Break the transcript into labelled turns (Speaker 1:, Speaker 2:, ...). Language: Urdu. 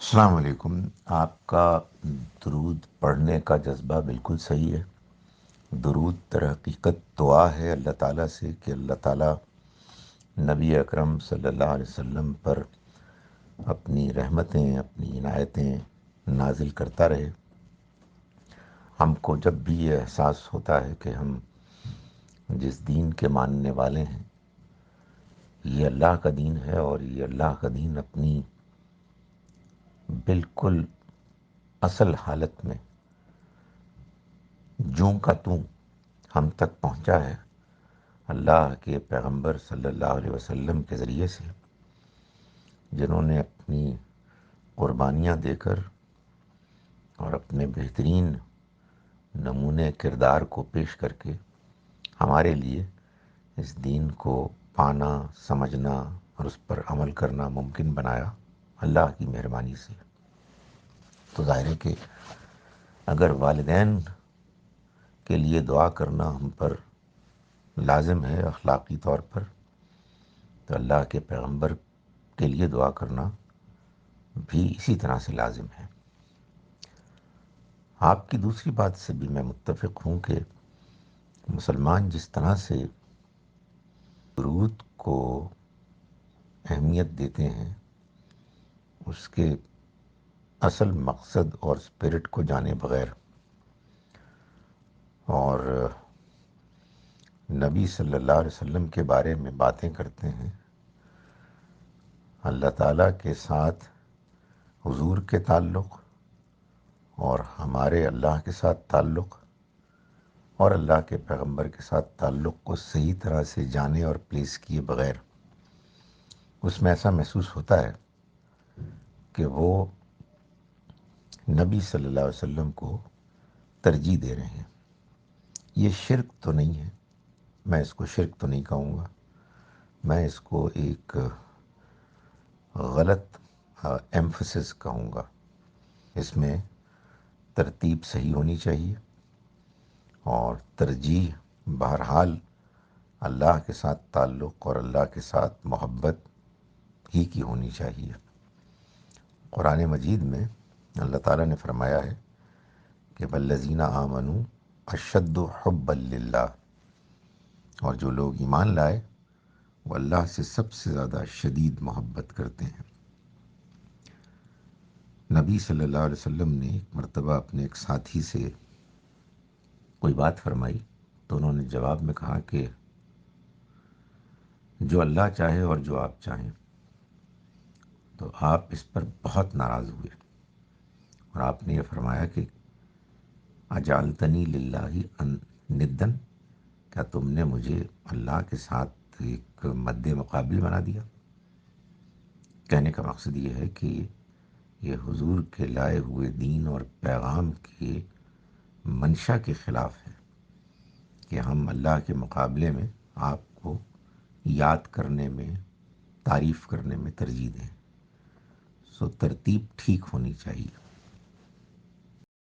Speaker 1: السلام علیکم۔ آپ کا درود پڑھنے کا جذبہ بالکل صحیح ہے۔ درود در حقیقت دعا ہے اللہ تعالیٰ سے کہ اللہ تعالیٰ نبی اکرم صلی اللہ علیہ وسلم پر اپنی رحمتیں، اپنی عنایتیں نازل کرتا رہے۔ ہم کو جب بھی یہ احساس ہوتا ہے کہ ہم جس دین کے ماننے والے ہیں یہ اللہ کا دین ہے، اور یہ اللہ کا دین اپنی بالکل اصل حالت میں جوں کا توں ہم تک پہنچا ہے اللہ کے پیغمبر صلی اللہ علیہ وسلم کے ذریعے سے، جنہوں نے اپنی قربانیاں دے کر اور اپنے بہترین نمونے کردار کو پیش کر کے ہمارے لیے اس دین کو پانا، سمجھنا اور اس پر عمل کرنا ممکن بنایا اللہ کی مہربانی سے۔ تو ظاہر ہے کہ اگر والدین کے لیے دعا کرنا ہم پر لازم ہے اخلاقی طور پر، تو اللہ کے پیغمبر کے لیے دعا کرنا بھی اسی طرح سے لازم ہے۔ آپ کی دوسری بات سے بھی میں متفق ہوں کہ مسلمان جس طرح سے درود کو اہمیت دیتے ہیں، اس کے اصل مقصد اور اسپرٹ کو جانے بغیر، اور نبی صلی اللہ علیہ وسلم کے بارے میں باتیں کرتے ہیں، اللہ تعالیٰ کے ساتھ حضور کے تعلق اور ہمارے اللہ کے ساتھ تعلق اور اللہ کے پیغمبر کے ساتھ تعلق کو صحیح طرح سے جانے اور پلیس کیے بغیر، اس میں ایسا محسوس ہوتا ہے کہ وہ نبی صلی اللہ علیہ وسلم کو ترجیح دے رہے ہیں۔ یہ شرک تو نہیں ہے، میں اس کو شرک تو نہیں کہوں گا، میں اس کو ایک غلط ایمفسس کہوں گا۔ اس میں ترتیب صحیح ہونی چاہیے، اور ترجیح بہرحال اللہ کے ساتھ تعلق اور اللہ کے ساتھ محبت ہی کی ہونی چاہیے۔ قرآن مجید میں اللہ تعالیٰ نے فرمایا ہے کہ والذین آمنوا اشد حبا للہ، اور جو لوگ ایمان لائے وہ اللہ سے سب سے زیادہ شدید محبت کرتے ہیں۔ نبی صلی اللہ علیہ وسلم نے ایک مرتبہ اپنے ایک ساتھی سے کوئی بات فرمائی، تو انہوں نے جواب میں کہا کہ جو اللہ چاہے اور جو آپ چاہیں۔ تو آپ اس پر بہت ناراض ہوئے، اور آپ نے یہ فرمایا کہ اجعلتنی للہ ندن، کیا تم نے مجھے اللہ کے ساتھ ایک مد مقابل بنا دیا؟ کہنے کا مقصد یہ ہے کہ یہ حضور کے لائے ہوئے دین اور پیغام کے منشا کے خلاف ہے کہ ہم اللہ کے مقابلے میں آپ کو یاد کرنے میں، تعریف کرنے میں ترجیح دیں۔ سو ترتیب ٹھیک ہونی چاہیے۔